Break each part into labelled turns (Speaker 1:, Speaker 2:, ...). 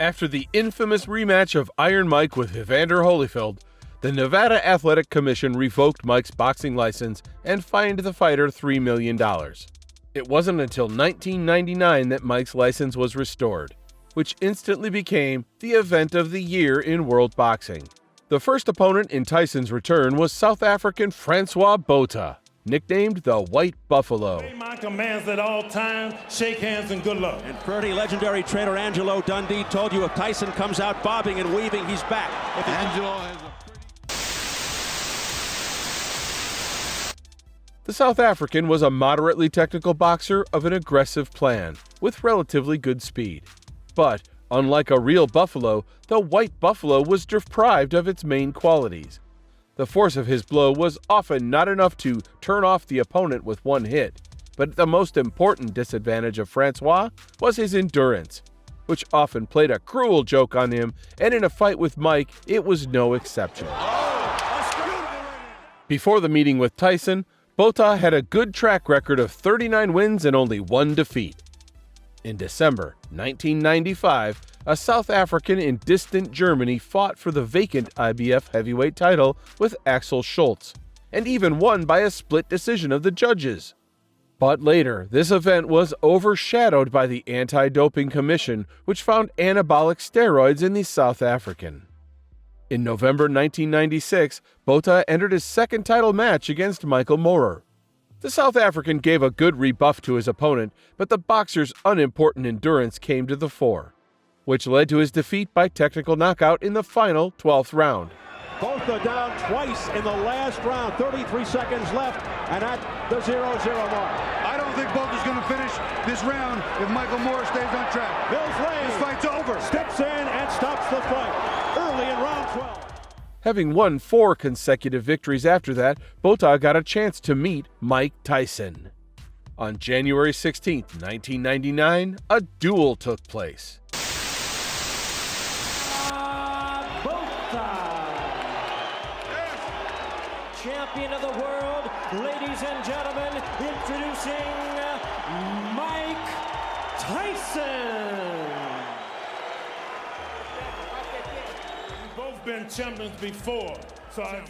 Speaker 1: After the infamous rematch of Iron Mike with Evander Holyfield, the Nevada Athletic Commission revoked Mike's boxing license and fined the fighter $3 million. It wasn't until 1999 that Mike's license was restored, which instantly became the event of the year in world boxing. The first opponent in Tyson's return was South African Francois Botha, nicknamed the White Buffalo.
Speaker 2: Obey my commands at all times, shake hands and good luck.
Speaker 3: And Ferdy legendary trainer Angelo Dundee told you if Tyson comes out bobbing and weaving, he's back. If
Speaker 4: Angelo has
Speaker 1: The South African was a moderately technical boxer of an aggressive plan, with relatively good speed. But, unlike a real buffalo, the White Buffalo was deprived of its main qualities. The force of his blow was often not enough to turn off the opponent with one hit, but the most important disadvantage of Francois was his endurance, which often played a cruel joke on him, and in a fight with Mike, it was no exception. Before the meeting with Tyson, Botha had a good track record of 39 wins and only 1 defeat. In December 1995, a South African in distant Germany fought for the vacant IBF heavyweight title with Axel Schultz, and even won by a split decision of the judges. But later, this event was overshadowed by the Anti-Doping Commission, which found anabolic steroids in the South African. In November 1996, Botha entered his second title match against Michael Moorer. The South African gave a good rebuff to his opponent, but the boxer's unimportant endurance came to the fore, which led to his defeat by technical knockout in the final 12th round.
Speaker 3: Botha down twice in the last round, 33 seconds left, and at the 0-0 mark.
Speaker 4: I don't think Botha's going to finish this round if Michael Moorer stays on track.
Speaker 3: Bill's Lane
Speaker 4: This fight's over.
Speaker 3: steps in and stops the fight early in round 12.
Speaker 1: Having won 4 consecutive victories after that, Botha got a chance to meet Mike Tyson. On January 16, 1999, a duel took place.
Speaker 5: Champion of the world, ladies and gentlemen, introducing Mike Tyson.
Speaker 2: We've both been champions before, so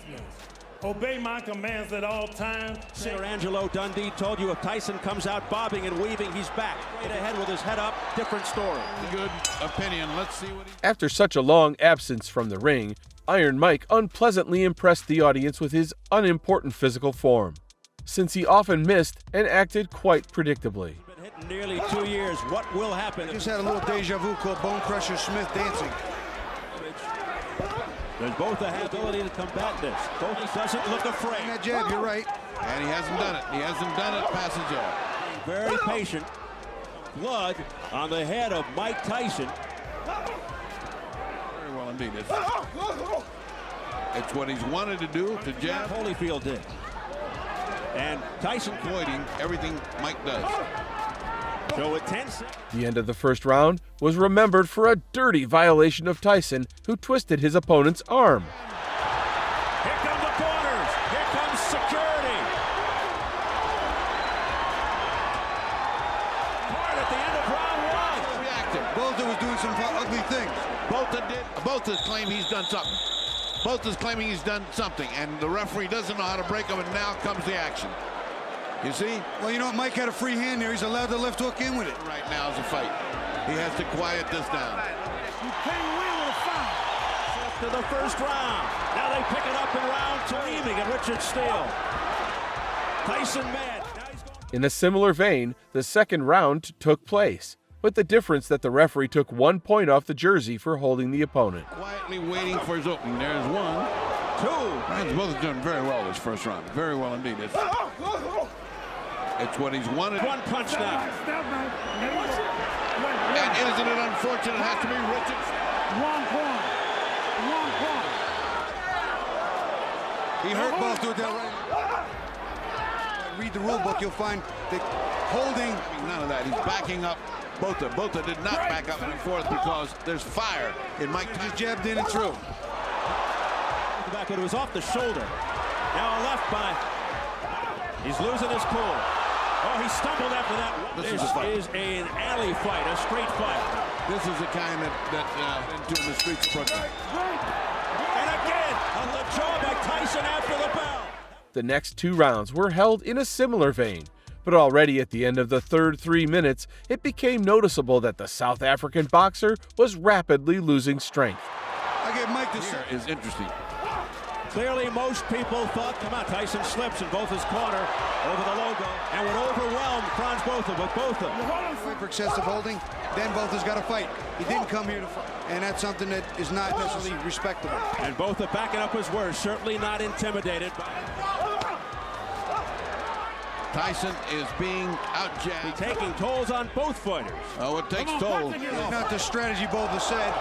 Speaker 2: obey my commands at all times.
Speaker 3: Trainer Angelo Dundee told you if Tyson comes out bobbing and weaving, he's back. Straight ahead with his head up, different story.
Speaker 4: Good opinion. Let's see what he...
Speaker 1: After such a long absence from the ring, Iron Mike unpleasantly impressed the audience with his unimportant physical form, since he often missed and acted quite predictably.
Speaker 3: Been hitting nearly 2 years. What will happen?
Speaker 4: Just had a little deja vu called Bone Crusher Smith dancing.
Speaker 3: There's both the ability to combat this. Both doesn't look afraid.
Speaker 4: And that jab, you're right. And he hasn't done it. He hasn't done it past the jab.
Speaker 3: Very patient. Blood on the head of Mike Tyson.
Speaker 4: Very well indeed. It's what he's wanted to do, to jab.
Speaker 3: Holyfield did. And Tyson
Speaker 4: Avoiding everything Mike does.
Speaker 3: So with 10 seconds.
Speaker 1: The end of the first round was remembered for a dirty violation of Tyson, who twisted his opponent's arm.
Speaker 3: Here come the corners. Here comes security. Part at the end of round 1.
Speaker 4: Reacted. Botha was doing some ugly things. Botha's claim he's done something. Botha's claiming he's done something, and the referee doesn't know how to break him, and now comes the action. You see? Well, you know what? Mike had a free hand there. He's allowed to left hook in with it. Right now is a fight. He has to quiet this down.
Speaker 3: You can't win with a foul. To the first round. Now they pick it up in round 2. Evening and Richard Steele. Tyson mad.
Speaker 1: In a similar vein, the second round took place, with the difference that the referee took 1 point off the jersey for holding the opponent.
Speaker 4: Quietly waiting for his opening. There's 1, 2. Ryan's both doing very well this first round. Very well indeed. It's what he's wanted.
Speaker 3: 1 punch now.
Speaker 4: And isn't it unfortunate? It has to be Richards.
Speaker 2: 1 point. 1 point.
Speaker 4: He hurt both with that right. Read the rule book, you'll find that holding, none of that. He's backing up Botha. Botha did not back up in the fourth because there's fire in Mike. He just jabbed in and through.
Speaker 3: Back, but it was off the shoulder. Now a left by. He's losing his cool. Oh, he stumbled after that.
Speaker 4: This
Speaker 3: is an alley fight, a straight fight.
Speaker 4: This is the kind that into the streets of Brooklyn.
Speaker 3: And again, on the jaw by Tyson after the bell.
Speaker 1: The next 2 rounds were held in a similar vein, but already at the end of the third 3 minutes, it became noticeable that the South African boxer was rapidly losing strength.
Speaker 4: I get Mike this here is interesting.
Speaker 3: Clearly, most people thought, come on, Tyson slips in Botha's corner over the logo and would overwhelm Franz Botha, but Botha.
Speaker 6: Wait for excessive holding, then Botha's got to fight. He didn't come here to fight, and that's something that is not necessarily respectable.
Speaker 3: And Botha backing up his words, certainly not intimidated.
Speaker 4: Tyson is being outjabbed.
Speaker 3: Taking tolls on both fighters.
Speaker 4: Oh, it takes toll.
Speaker 6: It's not the strategy Botha said.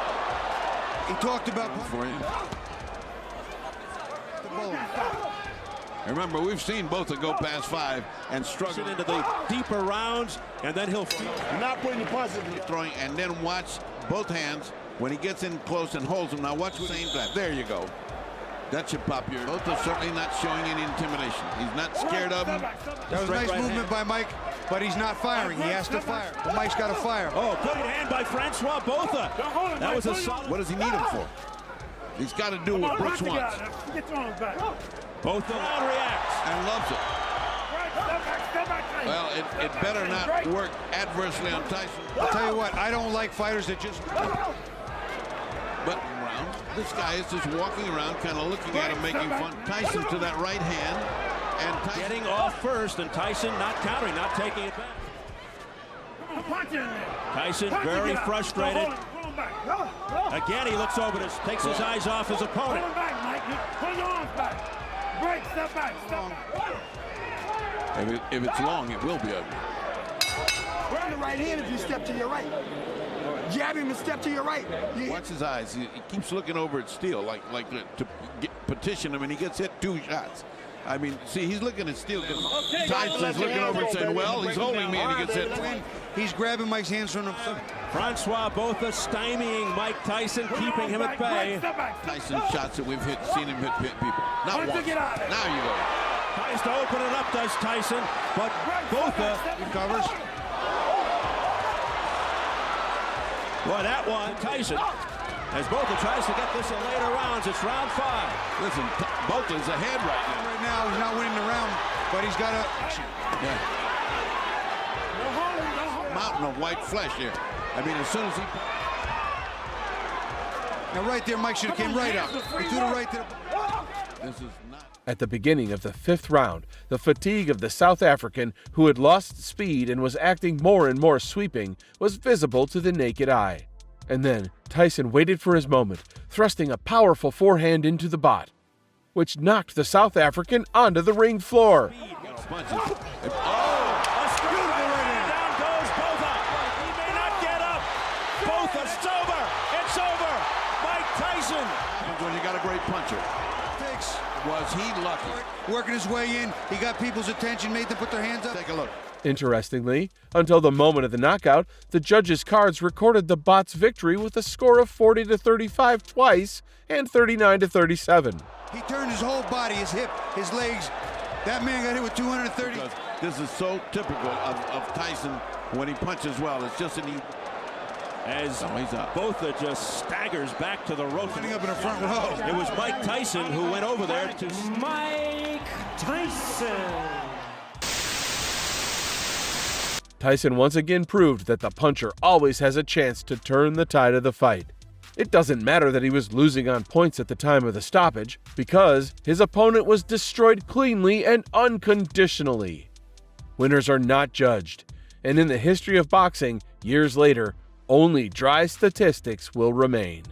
Speaker 6: He talked about
Speaker 4: For you. Remember, we've seen Botha go past 5 and struggle
Speaker 3: Into the deeper rounds, and then he'll
Speaker 2: Not putting the positive.
Speaker 4: throwing, and then watch both hands when he gets in close and holds them. Now watch the same time. There you go. That should pop your. Botha's certainly not showing any intimidation. He's not scared of him.
Speaker 6: That was nice movement by Mike, but he's not firing. He has to fire. But Mike's got to fire.
Speaker 3: Oh, good hand by Francois Botha. That was a solid.
Speaker 4: What does he need him for? He's got to do what Brooks wants.
Speaker 3: Botha now reacts.
Speaker 4: And loves it. Well, it better not work adversely on Tyson.
Speaker 6: I'll tell you what, I don't like fighters that just...
Speaker 4: But around, this guy is just walking around, kind of looking at him, making fun. Tyson to that right hand, and Tyson
Speaker 3: Getting off first, and Tyson not countering, not taking it back. Tyson very frustrated. Again, he looks over this, takes his eyes off his opponent.
Speaker 4: If it's long, it will be ugly.
Speaker 7: Burn the right hand if you step to your right. Jab him and step to your right.
Speaker 4: Watch his eyes. He keeps looking over at Steele, like to petition him, and he gets hit 2 shots. I mean, see, he's looking at Steele. Tyson's looking over and saying, well, he's holding me, and he gets hit.
Speaker 6: He's grabbing Mike's hands from him.
Speaker 3: Francois Botha stymieing Mike Tyson, keeping him at bay.
Speaker 4: Tyson shots that we've seen him hit people. Not once. Now you go.
Speaker 3: Tries to open it up, does Tyson, but Botha
Speaker 6: Covers.
Speaker 3: Boy, that one, Tyson. As Botha tries to get this in later rounds, it's round 5.
Speaker 4: Listen, Botha's ahead right now.
Speaker 6: Right now, he's not winning the round, but he's got a...
Speaker 4: Mountain of white flesh here. I mean, as soon as he...
Speaker 6: Now, right there, Mike should have came right up. He threw the right to the...
Speaker 4: This is not...
Speaker 1: At the beginning of the 5th round, the fatigue of the South African, who had lost speed and was acting more and more sweeping, was visible to the naked eye. And then Tyson waited for his moment, thrusting a powerful forehand into the bot, which knocked the South African onto the ring floor.
Speaker 4: Punches.
Speaker 3: Down goes Botha. He may not get up. Botha, it's over. It's over. Mike Tyson.
Speaker 4: When you got a great puncher. Was he lucky?
Speaker 6: Working his way in, he got people's attention, made them put their hands up.
Speaker 4: Take a look.
Speaker 1: Interestingly, until the moment of the knockout, the judges' cards recorded the bot's victory with a score of 40-35 twice and 39-37.
Speaker 6: He turned his whole body, his hip, his legs. That man got hit with 230.
Speaker 4: Because this is so typical of Tyson when he punches well. It's just an
Speaker 3: As Botha just staggers back to the rope.
Speaker 6: Running up in the front row.
Speaker 3: It was Mike Tyson who went over there to...
Speaker 5: Mike Tyson.
Speaker 1: Tyson once again proved that the puncher always has a chance to turn the tide of the fight. It doesn't matter that he was losing on points at the time of the stoppage, because his opponent was destroyed cleanly and unconditionally. Winners are not judged, and in the history of boxing, years later, only dry statistics will remain.